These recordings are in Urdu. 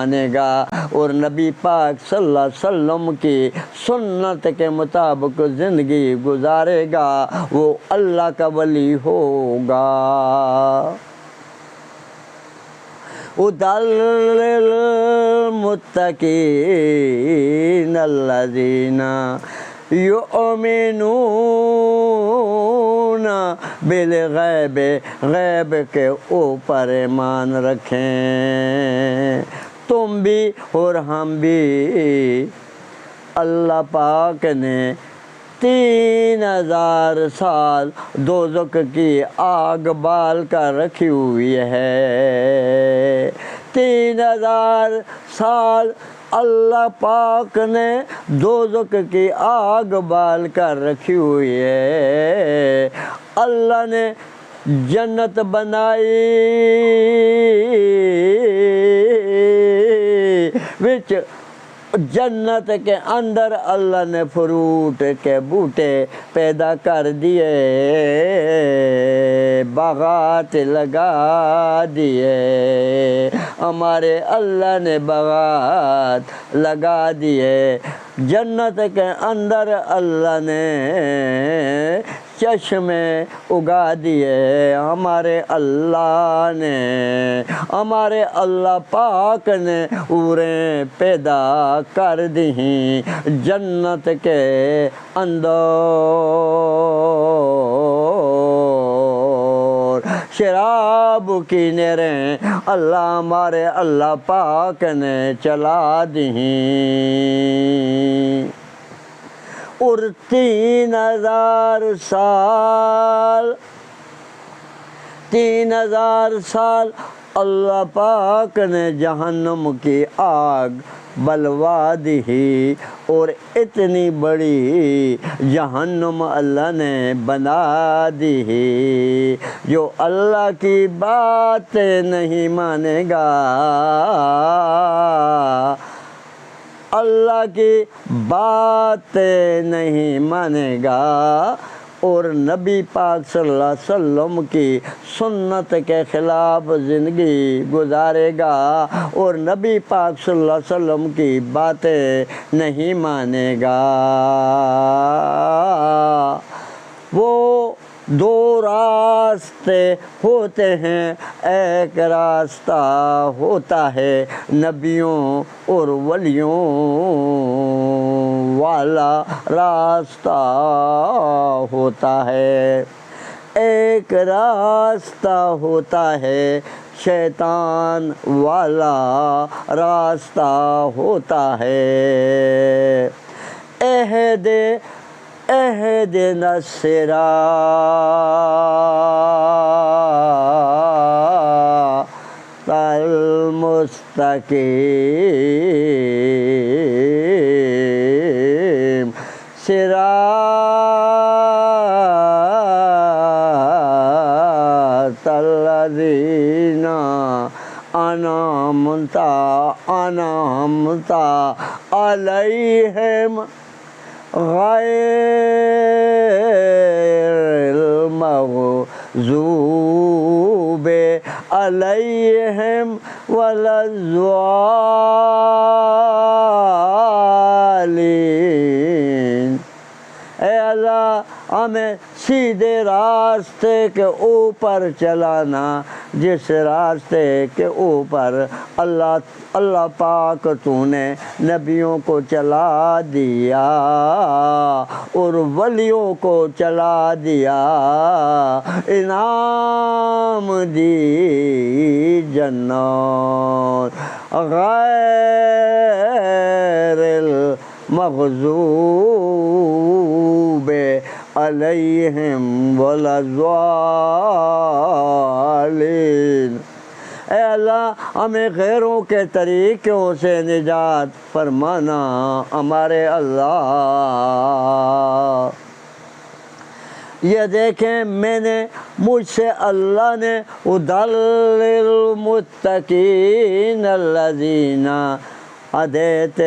مانے گا اور نبی پاک صلی اللہ علیہ وسلم کی سنت کے مطابق زندگی گزارے گا وہ اللہ کا ولی ہوگا۔ ادل المتقین الذین یؤمنون بالغیب، غیب کے اوپر ایمان رکھیں۔ تم بھی اور ہم بھی اللہ پاک نے 3000 سال دوزخ کی آگ بال کر رکھی ہوئی ہے۔ 3000 سال اللہ پاک نے دوزخ کی آگ بال کر رکھی ہوئی ہے۔ اللہ نے جنت بنائی وچ جنت کے اندر اللہ نے فروٹ کے بوٹے پیدا کر دیے، باغات لگا دیے، ہمارے اللہ نے باغات لگا دیے۔ جنت کے اندر اللہ نے چشمے اگا دیے، ہمارے اللہ نے، ہمارے اللہ پاک نے اوریں پیدا کر دیں جنت کے اندر۔ شراب کی نہریں اللہ ہمارے اللہ پاک نے چلا دیں، اور 3000 سال اللہ پاک نے جہنم کی آگ بلوا دی، اور اتنی بڑی جہنم اللہ نے بنا دی، جو اللہ کی باتیں نہیں مانے گا، اللہ کی باتیں نہیں مانے گا، اور نبی پاک صلی اللہ علیہ وسلم کی سنت کے خلاف زندگی گزارے گا، اور نبی پاک صلی اللہ علیہ وسلم کی باتیں نہیں مانے گا۔ وہ 2 راستے ہوتے ہیں، ایک راستہ ہوتا ہے نبیوں اور ولیوں والا راستہ ہوتا ہے، ایک راستہ ہوتا ہے شیطان والا راستہ ہوتا ہے۔ اہدنا الصراط المستقیم، صراط الذین انعمت علیہم غیر المغضوب علیہم ولا الضالین۔ اے اللہ ہمیں سیدھے راستے کے اوپر چلانا، جس راستے کے اوپر اللہ پاک تو نے نبیوں کو چلا دیا اور ولیوں کو چلا دیا، انعام دی جنت غیر المغضوب علیہم ولا الضالین۔ اے اللہ ہمیں غیروں کے طریقوں سے نجات فرمانا ہمارے اللہ۔ یہ دیکھیں میں نے مجھ سے اللہ نے ادل المتقین الذین ہدیت،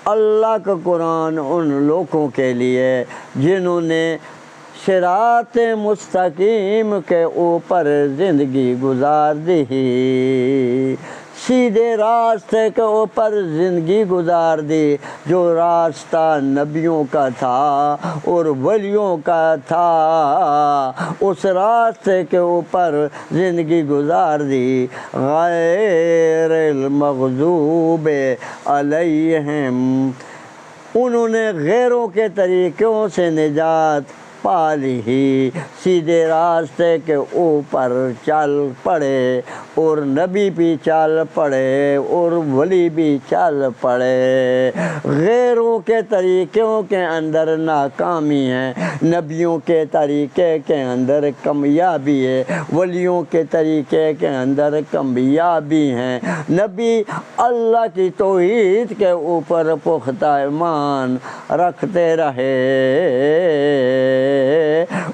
اللہ کا قرآن ان لوگوں کے لیے جنہوں نے صراط مستقیم کے اوپر زندگی گزار دی، سیدھے راستے کے اوپر زندگی گزار دی، جو راستہ نبیوں کا تھا اور ولیوں کا تھا، اس راستے کے اوپر زندگی گزار دی۔ غیر المغضوب علیہم، انہوں نے غیروں کے طریقوں سے نجات پا لی، سیدھے راستے کے اوپر چل پڑے، اور نبی بھی چل پڑے اور ولی بھی چل پڑے۔ غیروں کے طریقوں کے اندر ناکامی ہے، نبیوں کے طریقے کے اندر کامیابی ہے، ولیوں کے طریقے کے اندر کامیابی ہیں۔ نبی اللہ کی توحید کے اوپر پختہ ایمان رکھتے رہے،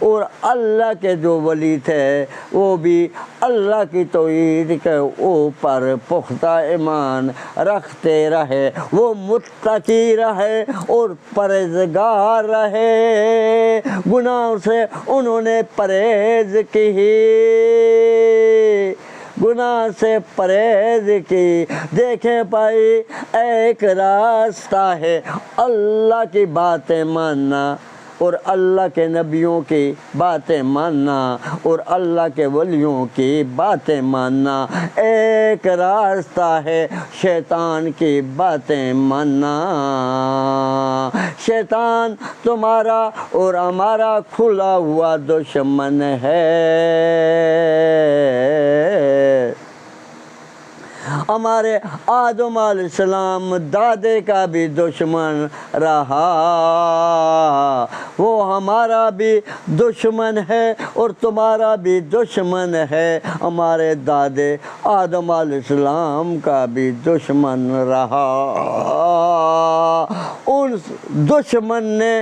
اور اللہ کے جو ولی تھے وہ بھی اللہ کی توحید کے اوپر پختہ ایمان رکھتے رہے، وہ متقی رہے اور پرہیزگار رہے، گناہوں سے انہوں نے پرہیز کی، گناہ سے پرہیز کی۔ دیکھیں بھائی، ایک راستہ ہے اللہ کی باتیں ماننا اور اللہ کے نبیوں کی باتیں ماننا اور اللہ کے ولیوں کی باتیں ماننا، ایک راستہ ہے شیطان کی باتیں ماننا۔ شیطان تمہارا اور ہمارا کھلا ہوا دشمن ہے، ہمارے آدم علیہ السلام دادے کا بھی دشمن رہا، وہ ہمارا بھی دشمن ہے اور تمہارا بھی دشمن ہے، ہمارے دادے آدم علیہ السلام کا بھی دشمن رہا۔ ان دشمن نے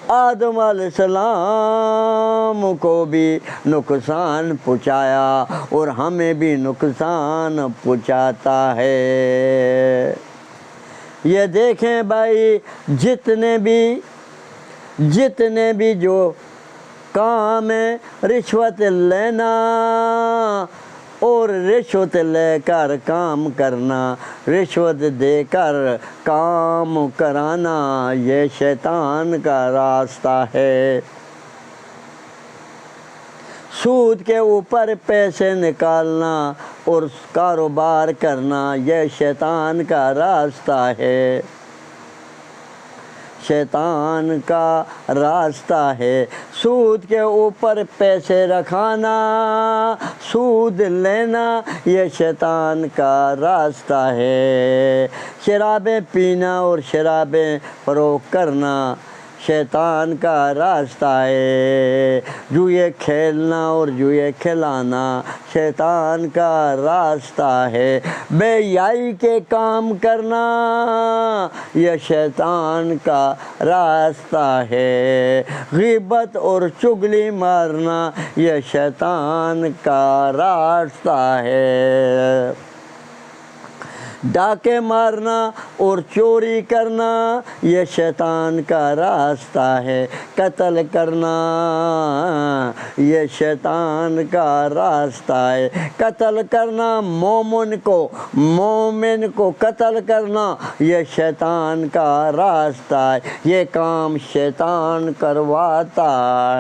آدم علیہ السلام کو بھی نقصان پہنچایا اور ہمیں بھی نقصان پہنچاتا ہے۔ یہ دیکھیں بھائی، جتنے بھی جو کام ہے، رشوت لینا اور رشوت لے کر کام کرنا، رشوت دے کر کام کرانا، یہ شیطان کا راستہ ہے۔ سود کے اوپر پیسے نکالنا اور کاروبار کرنا، یہ شیطان کا راستہ ہے، شیطان کا راستہ ہے۔ سود کے اوپر پیسے رکھانا، سود لینا، یہ شیطان کا راستہ ہے۔ شرابیں پینا اور شرابیں فروخت کرنا، شیطان کا راستہ ہے۔ جوئے کھیلنا اور جوئے کھلانا، شیطان کا راستہ ہے۔ بے حیائی کے کام کرنا، یہ شیطان کا راستہ ہے۔ غیبت اور چغلی مارنا، یہ شیطان کا راستہ ہے۔ ڈاکے مارنا اور چوری کرنا، یہ شیطان کا راستہ ہے۔ قتل کرنا، یہ شیطان کا راستہ ہے۔ قتل کرنا، مومن کو قتل کرنا، یہ شیطان کا راستہ ہے۔ یہ کام شیطان کرواتا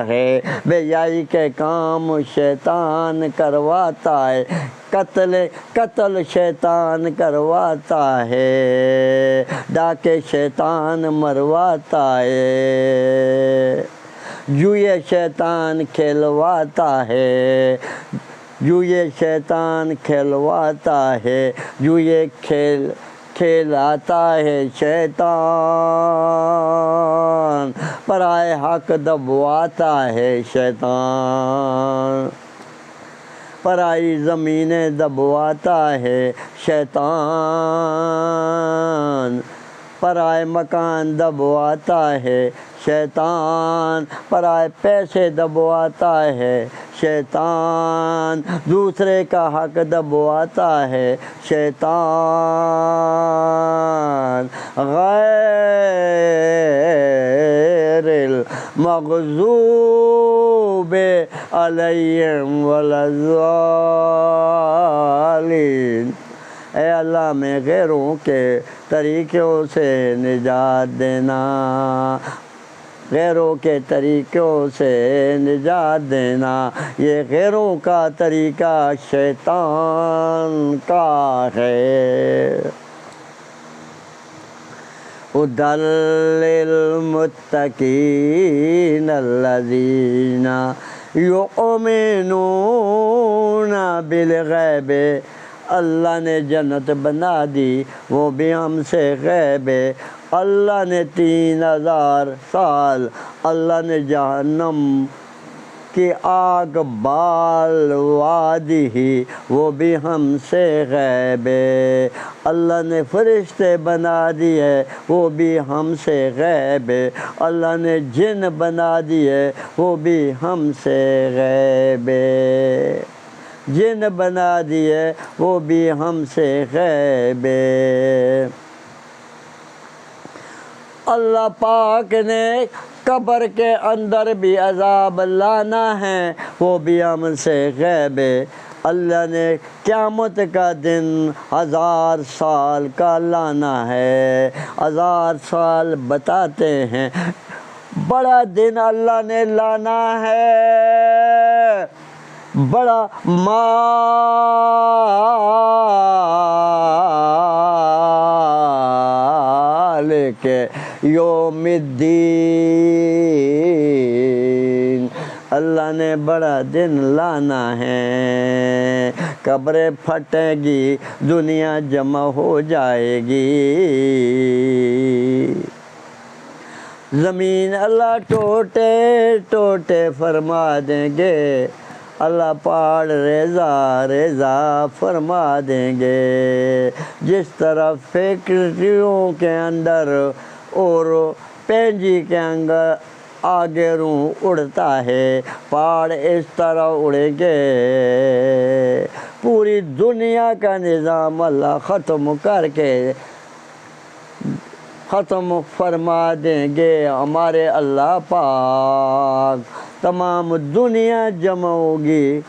ہے، بے حیائی کے کام شیطان کرواتا ہے، قتل شیطان کرواتا ہے، ڈاکے شیطان مرواتا ہے، جوئے شیطان کھلواتا ہے، جوئے شیطان کھلواتا ہے، جوئے کھلاتا ہے شیطان، پرائے حق دبواتا ہے شیطان، پرائی زمینیں دبواتا ہے شیطان، پرائے مکان دبواتا ہے شیطان، پرائے پیسے دبواتا ہے شیطان، دوسرے کا حق دبواتا ہے شیطان۔ غیر المغضوب علیہم ولا الضالین، اے اللہ میں غیروں کے طریقوں سے نجات دینا، غیروں کے طریقوں سے نجات دینا، یہ غیروں کا طریقہ شیطان کا ہے۔ ادل للمتقین الذین یؤمنون بالغیب، اللہ نے جنت بنا دی وہ بھی ہم سے غیب ہے۔ اللہ نے 3000 سال اللہ نے جہنم کی آگ بال وادی ہی وہ بھی ہم سے غیب ہے۔ اللہ نے فرشتے بنا دیے وہ بھی ہم سے غیب ہے۔ اللہ نے جن بنا دیے وہ بھی ہم سے غیب ہے، جن بنا دیے وہ بھی ہم سے غیب ہے۔ اللہ پاک نے قبر کے اندر بھی عذاب لانا ہے وہ بھی ہم سے غیب ہے۔ اللہ نے قیامت کا دن 1000 سال کا لانا ہے، 1000 سال بتاتے ہیں بڑا دن اللہ نے لانا ہے، بڑا مالک یوم الدین، اللہ نے بڑا دن لانا ہے۔ قبریں پھٹے گی دنیا جمع ہو جائے گی، زمین اللہ ٹوٹے ٹوٹے فرما دیں گے، اللہ پہاڑ ریزہ ریزہ فرما دیں گے۔ جس طرح فیکٹریوں کے اندر اور پینجی کے اندر آگے روح اڑتا ہے، پہاڑ اس طرح اڑیں گے۔ پوری دنیا کا نظام اللہ ختم کر کے ختم فرما دیں گے ہمارے اللہ پاک۔ تمام دنیا جمع ہوگی،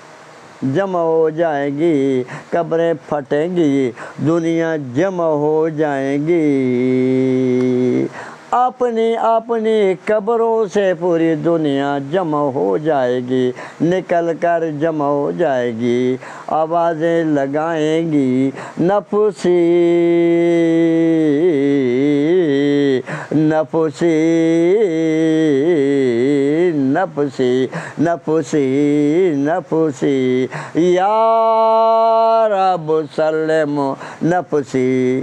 جمع ہو جائے گی، قبریں پھٹیں گی، دنیا جمع ہو جائیں گی، اپنی اپنی قبروں سے پوری دنیا جمع ہو جائے گی، نکل کر جمع ہو جائے گی، آوازیں لگائیں گی نفسی نفسی نفسی نفسی نفسی یا رب سلم نفسی۔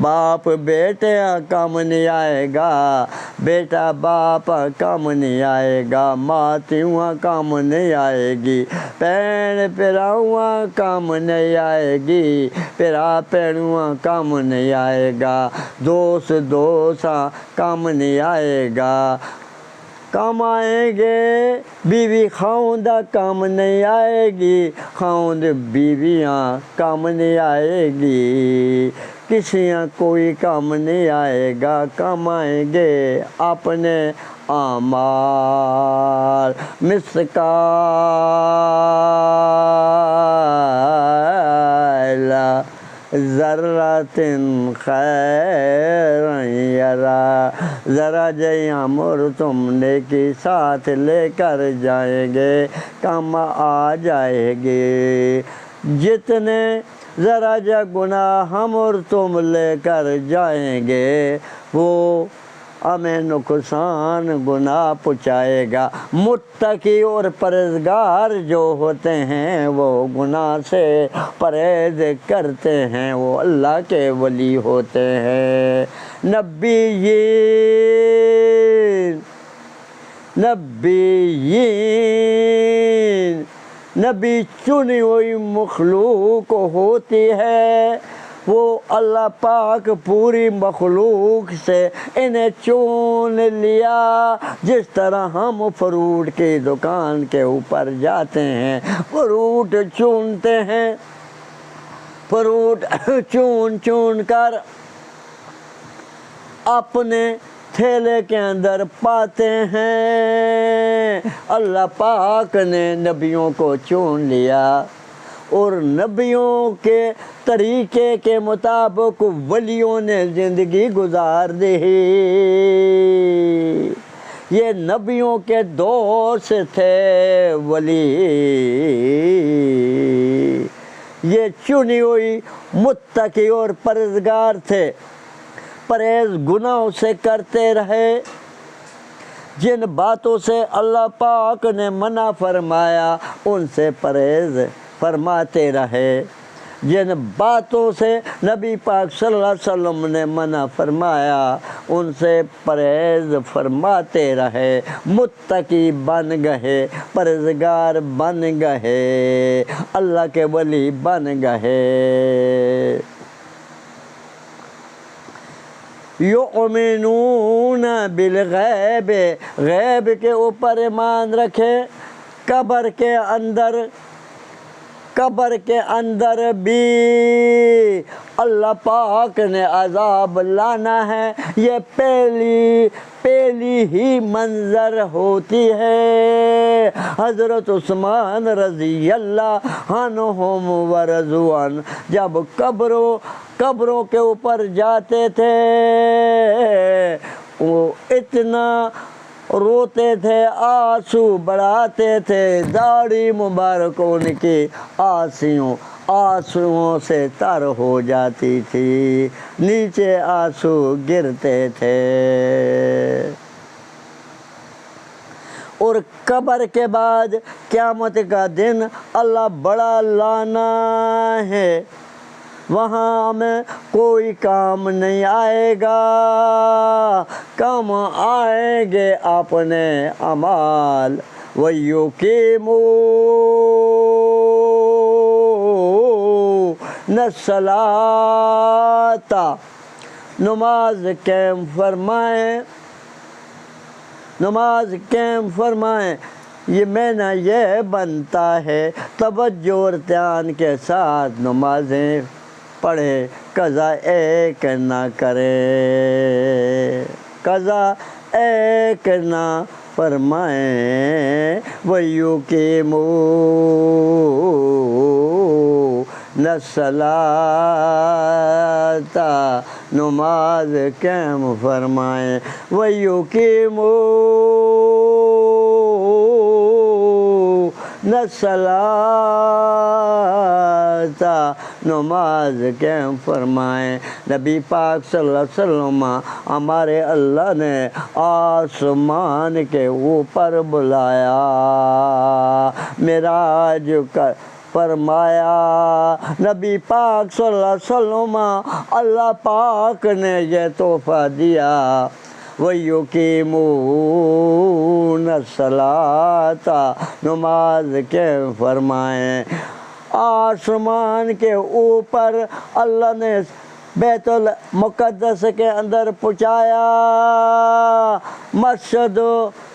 باپ بیٹے کام نہیں آئے گا، بیٹا باپ کام نہیں آئے گا، ماں تیواں کام نہیں آئے گی، پین پراواں کام نہیں آئے گی، پرا پینواں کام نہیں آئے گا، دوست دوستاں کام نہیں آئے گا۔ کام آئیں گے بیوی خاوندہ کام نہیں آئے گی، خاوند بیویاں کام نہیں آئے گی، کسیاں کوئی کام نہیں آئے گا، کام آئیں گے اپنے اعمال۔ مثقال ذرۃ خیر یرا، ذرا جی امر تم نیکی ساتھ لے کر جائیں گے کام آ جائے گے، جتنے ذرا جا گناہ ہم اور تم لے کر جائیں گے وہ ہمیں نقصان گناہ پہنچائے گا۔ متقی اور پرہیزگار جو ہوتے ہیں وہ گناہ سے پرہیز کرتے ہیں، وہ اللہ کے ولی ہوتے ہیں۔ نبیین نبیین نبی چنی ہوئی مخلوق ہوتی ہے، وہ اللہ پاک پوری مخلوق سے انہیں چون لیا۔ جس طرح ہم فروٹ کی دکان کے اوپر جاتے ہیں، فروٹ چونتے ہیں، فروٹ چون چون کر اپنے تھیلے کے اندر پاتے ہیں، اللہ پاک نے نبیوں کو چون لیا، اور نبیوں کے طریقے کے مطابق ولیوں نے زندگی گزار دی۔ یہ نبیوں کے دور سے تھے ولی، یہ چنی ہوئی متقی اور پرہیزگار تھے، پرہیز گناہوں سے کرتے رہے، جن باتوں سے اللہ پاک نے منع فرمایا ان سے پرہیز فرماتے رہے، جن باتوں سے نبی پاک صلی اللہ علیہ وسلم نے منع فرمایا ان سے پرہیز فرماتے رہے، متقی بن گئے، پرہیزگار بن گئے، اللہ کے ولی بن گئے۔ یؤمنون بالغیب، غیب کے اوپر ایمان رکھے، قبر کے اندر بھی اللہ پاک نے عذاب لانا ہے، یہ پہلی ہی منظر ہوتی ہے۔ حضرت عثمان رضی اللہ عنہم ورضوا عنہ جب قبروں کے اوپر جاتے تھے وہ اتنا روتے تھے، آنسو بڑھاتے تھے، داڑھی مبارک ان کی آنسوؤں سے تر ہو جاتی تھی، نیچے آنسو گرتے تھے۔ اور قبر کے بعد قیامت کا دن اللہ بڑا لانا ہے، وہاں ہمیں کوئی کام نہیں آئے گا، کام آئیں گے اپنے اعمال۔ وَيُقِيمُونَ الصَّلَاةَ، نماز قائم فرمائیں، یہ معنی یہ بنتا ہے توجہ اور دھیان کے ساتھ نمازیں پڑھے، قضا ایک نہ کرے، قضا ایک نہ فرمائیں۔ وَيُقِيمُونَ الصَّلَاةَ، نماز قائم فرمائیں، وَيُقِيمُونَ الصَّلَاةَ، نماز قائم فرمائیں۔ نبی پاک صلی اللہ علیہ وسلم ہمارے اللہ نے آسمان کے اوپر بلایا، معراج فرمایا، نبی پاک صلی اللہ علیہ وسلم اللہ پاک نے یہ تحفہ دیا، وَيُقِيمُونَ الصَّلَاةَ، نماز قائم فرمائیں۔ آسمان کے اوپر اللہ نے بیت المقدس کے اندر پہنچایا، مسجد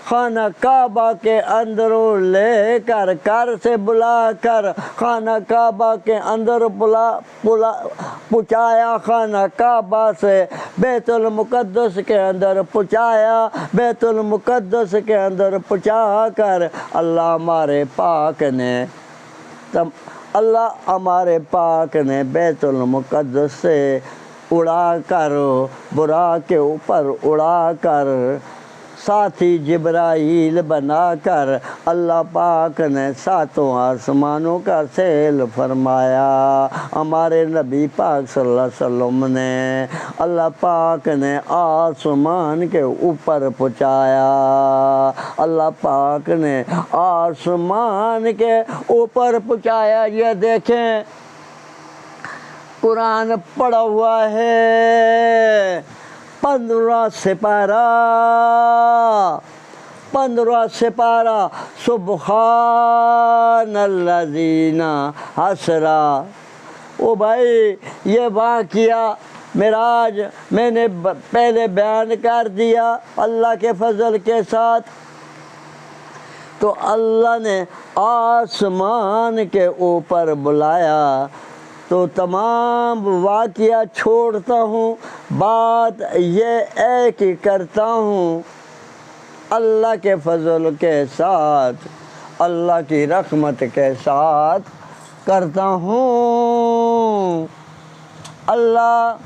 خانہ کعبہ کے اندر لے کر گھر سے بلا کر خانہ کعبہ کے اندر پہنچایا، خانہ کعبہ سے بیت المقدس کے اندر پہنچایا، بیت المقدس کے اندر پہنچا کر اللہ ہمارے پاک نے بیت المقدس سے اڑا کر، براق کے اوپر اڑا کر، ساتھی جبرائیل بنا کر اللہ پاک نے ساتوں آسمانوں کا سیل فرمایا۔ ہمارے نبی پاک صلی اللہ علیہ وسلم نے اللہ پاک نے آسمان کے اوپر پہنچایا، اللہ پاک نے آسمان کے اوپر پہنچایا۔ یہ دیکھیں قرآن پڑھا ہوا ہے، 15 سپارہ، سبحان الذین اسریٰ۔ او بھائی یہ واقعہ معراج میں نے پہلے بیان کر دیا اللہ کے فضل کے ساتھ، تو اللہ نے آسمان کے اوپر بلایا، تو تمام واقعہ چھوڑتا ہوں، بات یہ ایک ہی کرتا ہوں، اللہ کے فضل کے ساتھ، اللہ کی رحمت کے ساتھ کرتا ہوں اللہ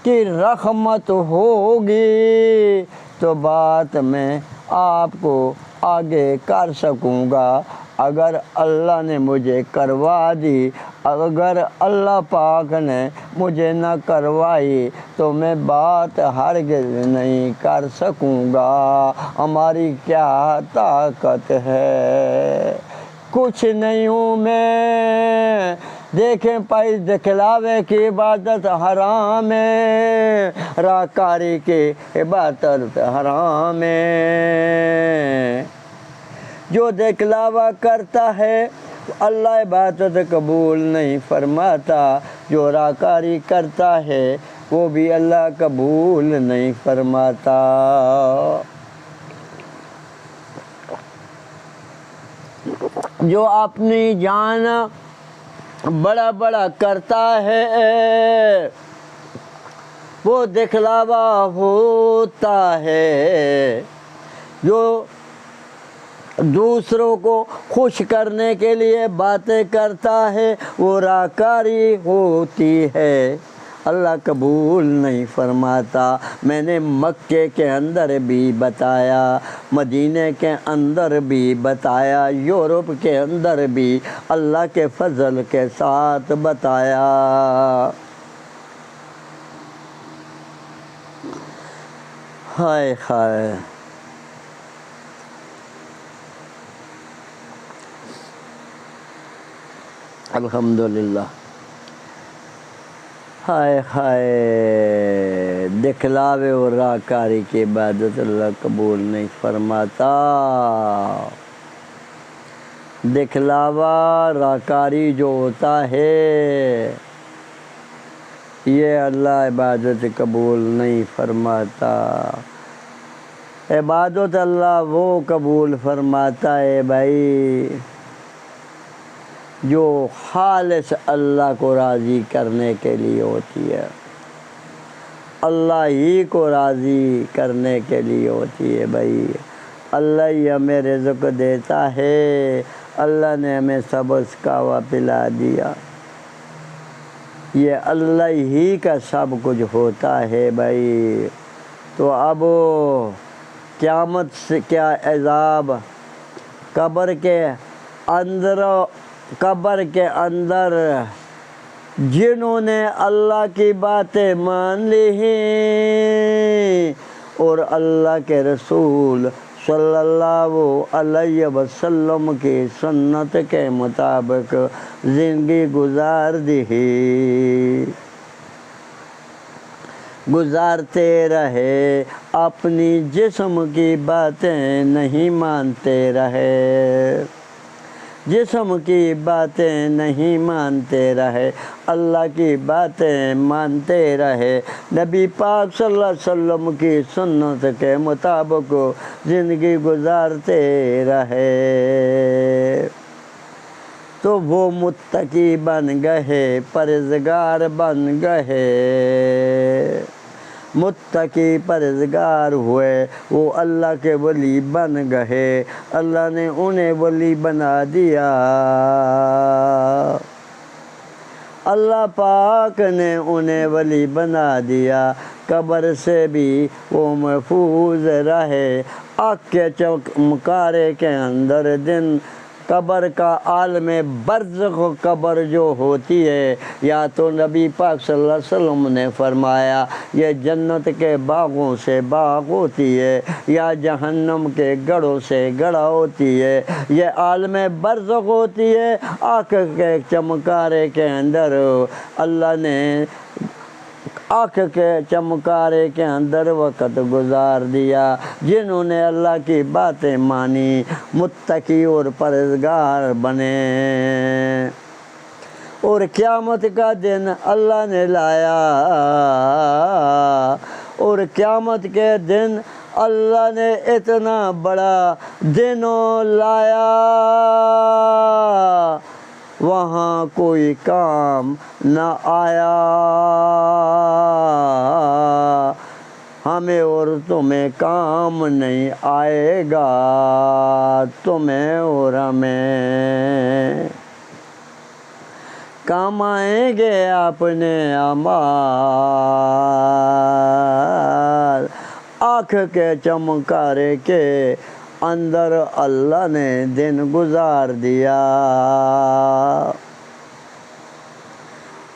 کی رحمت ہوگی تو بات میں آپ کو آگے کر سکوں گا، اگر اللہ نے مجھے کروا دی، اگر اللہ پاک نے مجھے نہ کروائی تو میں بات ہرگز نہیں کر سکوں گا۔ ہماری کیا طاقت ہے، کچھ نہیں ہوں میں، دیکھیں پائی دکھلاوے کی عبادت حرام ہے، راکاری کی عبادت حرام ہے۔ جو دکھلاوا کرتا ہے اللہ عبادت قبول نہیں فرماتا، جو راکاری کرتا ہے وہ بھی اللہ قبول نہیں فرماتا۔ جو اپنی جان بڑا بڑا کرتا ہے وہ دکھلاوا ہوتا ہے، جو دوسروں کو خوش کرنے کے لیے باتیں کرتا ہے وہ راکاری ہوتی ہے، اللہ قبول نہیں فرماتا۔ میں نے مکے کے اندر بھی بتایا، مدینے کے اندر بھی بتایا، یورپ کے اندر بھی اللہ کے فضل کے ساتھ بتایا۔ ہائے ہائے، الحمدللہ، ہائے ہائے، دکھلاوے اور راکاری کی عبادت اللہ قبول نہیں فرماتا۔ دکھلاوا راکاری جو ہوتا ہے یہ اللہ عبادت قبول نہیں فرماتا۔ عبادت اللہ وہ قبول فرماتا ہے بھائی جو خالص اللہ کو راضی کرنے کے لیے ہوتی ہے، اللہ ہی کو راضی کرنے کے لیے ہوتی ہے بھائی۔ اللہ ہی ہمیں رزق دیتا ہے، اللہ نے ہمیں سبز کہوا پلا دیا، یہ اللہ ہی کا سب کچھ ہوتا ہے بھائی۔ تو اب قیامت سے کیا عذاب، قبر کے اندر جنہوں نے اللہ کی باتیں مان لی ہیں اور اللہ کے رسول صلی اللہ علیہ وسلم کی سنت کے مطابق زندگی گزارتے رہے، اپنی جسم کی باتیں نہیں مانتے رہے، جسم کی باتیں نہیں مانتے رہے، اللہ کی باتیں مانتے رہے، نبی پاک صلی اللہ علیہ وسلم کی سنت کے مطابق زندگی گزارتے رہے تو وہ متقی بن گئے، پرہیزگار بن گئے، متقی پرہیزگار ہوئے، وہ اللہ کے ولی بن گئے، اللہ نے انہیں ولی بنا دیا، اللہ پاک نے انہیں ولی بنا دیا، قبر سے بھی وہ محفوظ رہے، آگ کے چمکارے کے اندر دن قبر کا عالم برزخ قبر جو ہوتی ہے، یا تو نبی پاک صلی اللہ علیہ وسلم نے فرمایا یہ جنت کے باغوں سے باغ ہوتی ہے یا جہنم کے گڑھوں سے گڑھا ہوتی ہے، یہ عالم برزخ ہوتی ہے، آنکھ کے چمکارے کے اندر اللہ نے آنکھ کے چمکارے کے اندر وقت گزار دیا، جنہوں نے اللہ کی باتیں مانی، متقی اور پرہیزگار بنے، اور قیامت کا دن اللہ نے لایا، اور قیامت کے دن اللہ نے اتنا بڑا دن لایا، وہاں کوئی کام نہ آیا، ہمیں اور تمہیں کام نہیں آئے گا، تمہیں اور ہمیں کام آئیں گے اپنے اعمال، آنکھ کے چمکارے کے اندر اللہ نے دن گزار دیا،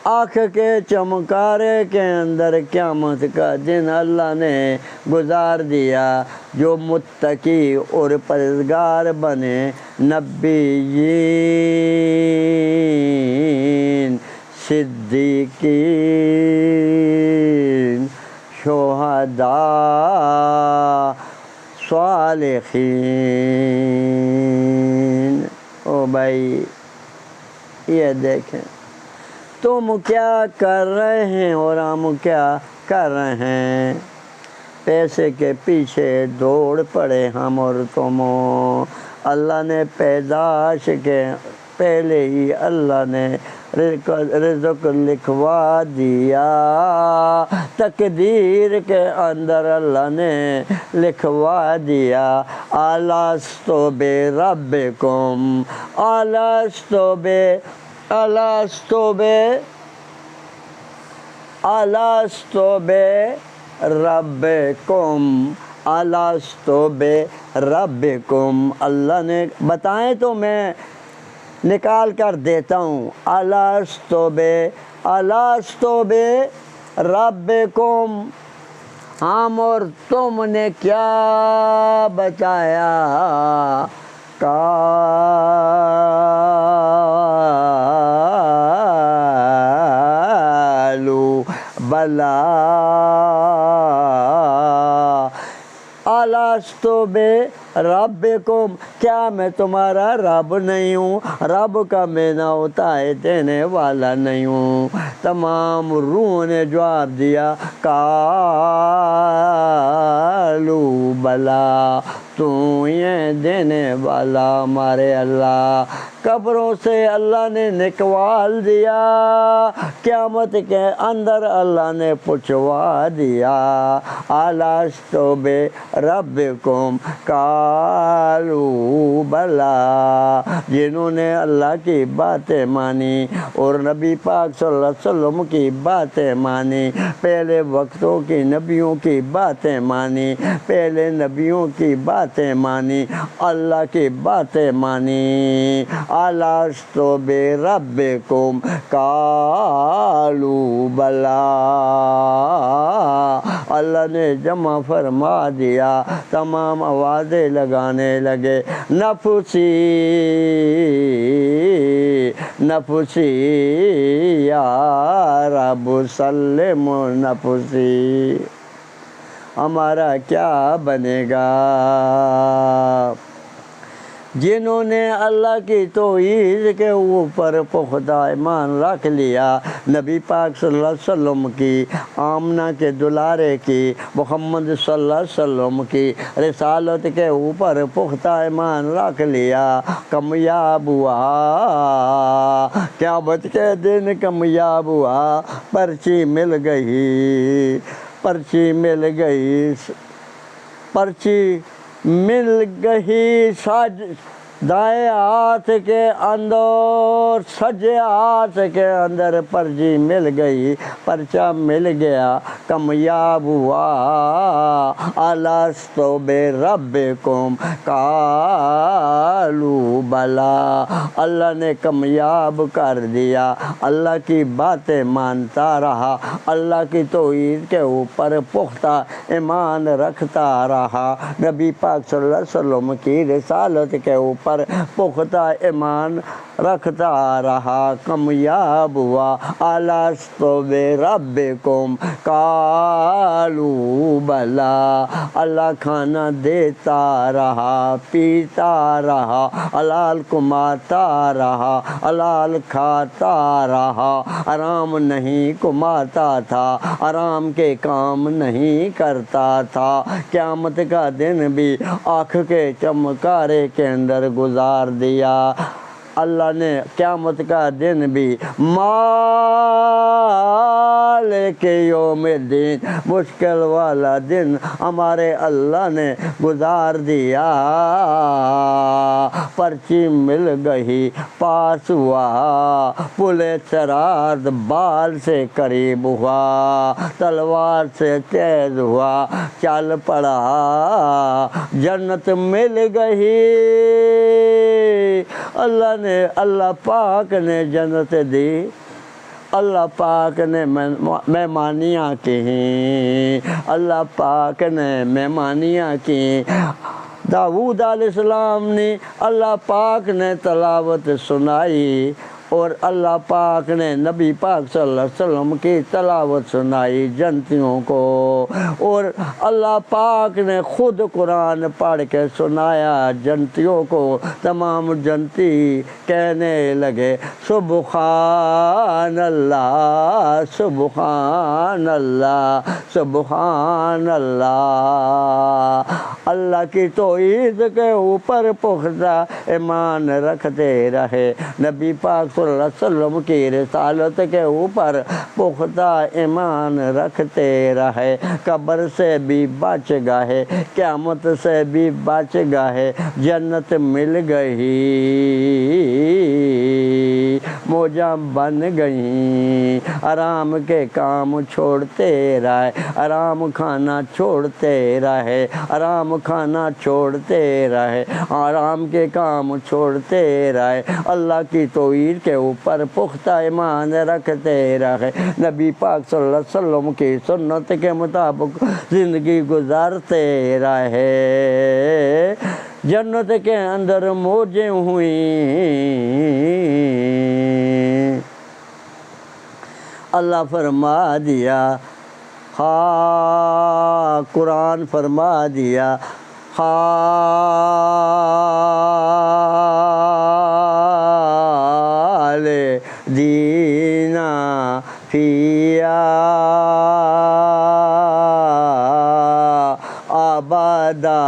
آنکھ کے چمکارے کے اندر قیامت کا دن اللہ نے گزار دیا۔ جو متقی اور پرہیزگار بنے، نبیین، صدیقین، شہداء، صالحین۔ او بھائی یہ دیکھیں تم کیا کر رہے ہیں اور ہم کیا کر رہے ہیں، پیسے کے پیچھے دوڑ پڑے ہم اور تم۔ اللہ نے پیدائش کے پہلے ہی اللہ نے رزق لکھوا دیا، تقدیر کے اندر اللہ نے لکھوا دیا۔ الستُ بربکم، الستُ بربکم، الستُ بربکم۔ اللہ نے بتائیں تو میں نکال کر دیتا ہوں۔ الستُ بربکم، ہم اور تم نے کیا بتایا؟ قالوا بلا، الستُ بربکم، کیا میں تمہارا رب نہیں ہوں؟ رب کا معنی ہوتا ہے دینے والا نہیں ہوں۔ تمام روح نے جواب دیا قالوا بلا، تو یہ دینے والا ہمارے اللہ۔ قبروں سے اللہ نے نکال دیا، قیامت کے اندر اللہ نے پوچھوا دیا الستُ بربکم، قالوا بلا۔ جنہوں نے اللہ کی باتیں مانی اور نبی پاک صلی اللہ علیہ وسلم کی باتیں مانی، پہلے وقتوں کی نبیوں کی باتیں مانی، پہلے نبیوں کی باتیں مانی، اللہ کی باتیں مانی، الستُ بربکم، قالوا بلا۔ اللہ نے جمع فرما دیا، تمام آوازیں لگانے لگے، نفسی نفسی یا رب سلم نفسی، ہمارا کیا بنے گا؟ جنہوں نے اللہ کی توحید کے اوپر پختہ ایمان رکھ لیا، نبی پاک صلی اللہ علیہ وسلم کی، آمنہ کے دلارے کی، محمد صلی اللہ علیہ وسلم کی رسالت کے اوپر پختہ ایمان رکھ لیا، کامیاب ہوا، قیامت کے دن کامیاب ہوا، پرچی مل گئی، پرچی مل گئی، پرچی مل گئی، دائیں ہاتھ کے اندر، سجے ہاتھ کے اندر پرچی مل گئی، پرچہ مل گیا، کامیاب ہوا، الستُ بربکم، قالوا بلا۔ اللہ نے کامیاب کر دیا، اللہ کی باتیں مانتا رہا، اللہ کی توحید کے اوپر پختہ ایمان رکھتا رہا، نبی پاک صلی اللہ علیہ وسلم کی رسالت کے اوپر پختہ ایمان رکھتا رہا، کامیاب ہوا، الستُ بربکم، قالوا بلا۔ اللہ کھانا دیتا رہا، پیتا رہا، حلال کماتا رہا، حلال کھاتا رہا، حرام نہیں کماتا تھا، حرام کے کام نہیں کرتا تھا، قیامت کا دن بھی آنکھ کے چمکارے کے اندر گزار دیا۔ اللہ نے قیامت کا دن بھی ما لے کے یوم دین، مشکل والا دن ہمارے اللہ نے گزار دیا، پرچی مل گئی پاس ہوا، پل صراط بال سے قریب ہوا، تلوار سے تیز ہوا، چل پڑا، جنت مل گئی، اللہ پاک نے جنت دی، اللہ پاک نے مہمانیاں کی، اللہ پاک نے مہمانیاں کی، داؤد علیہ السلام نے اللہ پاک نے تلاوت سنائی، اور اللہ پاک نے نبی پاک صلی اللہ علیہ وسلم کی تلاوت سنائی جنتیوں کو، اور اللہ پاک نے خود قرآن پڑھ کے سنایا جنتیوں کو۔ تمام جنتی کہنے لگے سبحان اللہ سبحان اللہ سبحان اللہ، اللہ کی توحید کے اوپر پختہ ایمان رکھتے رہے، نبی پاک صلی اللہ علیہ وسلم کی رسالت کے اوپر پختہ ایمان رکھتے رہے، قبر سے بھی بچ گئے، قیامت سے بھی بچ گئے، جنت مل گئی، موجاں بن گئیں، آرام کے کام چھوڑتے رہے، آرام کھانا چھوڑتے رہے، آرام کھانا چھوڑتے رہے، آرام کے کام چھوڑتے رہے، اللہ کی توحید کے اوپر پختہ ایمان رکھتے رہے، نبی پاک صلی اللہ علیہ وسلم کی سنت کے مطابق زندگی گزارتے رہے، جنت کے اندر موجیں ہوئیں، اللہ فرما دیا، قرآن فرما دیا، خالدین فیہا ابدا،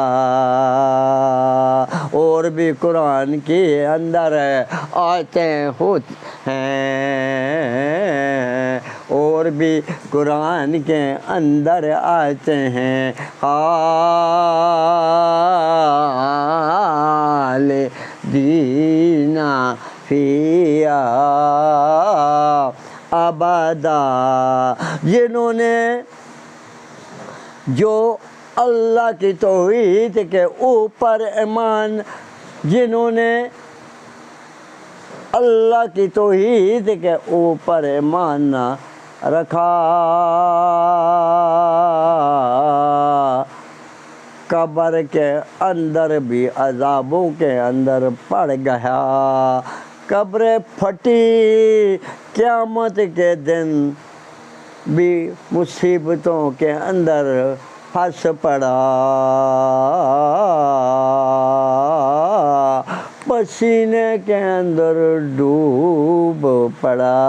اور بھی قرآن کے اندر آیتیں ہوتی ہیں، اور بھی قرآن کے اندر آیتیں ہیں، خالدین فیہا ابدا، جنہوں نے جو اللہ کی توحید کے اوپر ایمان، جنہوں نے اللہ کی توحید کے اوپر ایمان رکھا، قبر کے اندر بھی عذابوں کے اندر پڑ گیا، قبریں پھٹی، قیامت کے دن بھی مصیبتوں کے اندر پھنس پڑا، پسینے کے اندر ڈوب پڑا،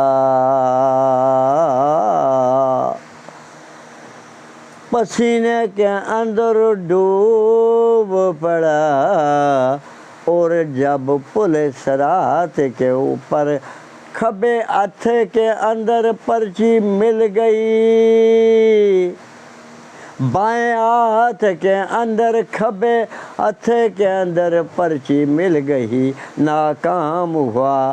پسینے کے اندر ڈوب پڑا، اور جب پل صراط کے اوپر کھبے ہاتھ کے اندر پرچی مل گئی، بائیں ہاتھ کے اندر کھبے ہاتھ کے اندر پرچی مل گئی، ناکام ہوا،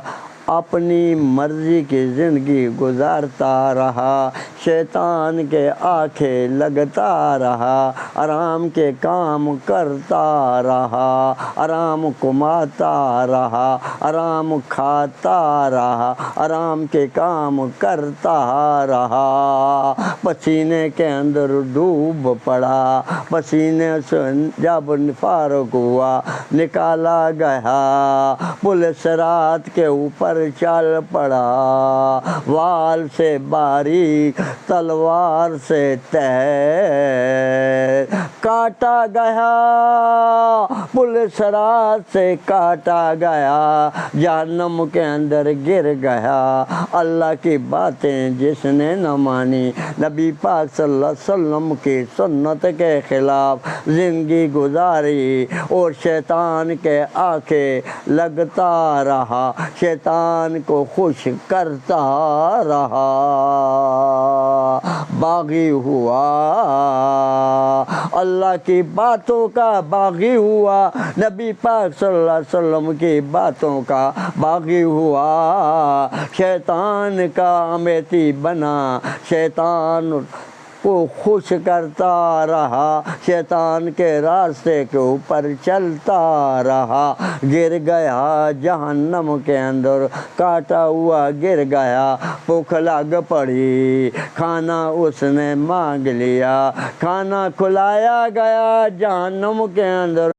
اپنی مرضی کی زندگی گزارتا رہا، شیطان کے آنکھیں لگتا رہا، آرام کے کام کرتا رہا، آرام کماتا رہا، آرام کھاتا رہا، آرام کے کام کرتا رہا، پسینے کے اندر ڈوب پڑا، پسینے سے جب فارغ ہوا، نکالا گیا، پل صراط کے اوپر چل پڑا، وال سے باریک، تلوار سے تیز، کاٹا گیا، پولیس رات سے کاٹا گیا، جہنم کے اندر گر گیا۔ اللہ کی باتیں جس نے نہ مانی، نبی پاک صلی اللہ علیہ وسلم کی سنت کے خلاف زندگی گزاری، اور شیطان کے آنکھیں لگتا رہا، شیطان کو خوش کرتا رہا، باغی ہوا، اللہ کی باتوں کا باغی ہوا، نبی پاک صلی اللہ علیہ وسلم کی باتوں کا باغی ہوا، شیطان کا امیتی بنا، شیطان کو خوش کرتا رہا، شیطان کے راستے کے اوپر چلتا رہا، گر گیا جہنم کے اندر، کاٹا ہوا گر گیا، بھوک لگ پڑی، کھانا اس نے مانگ لیا، کھانا کھلایا گیا جہنم کے اندر۔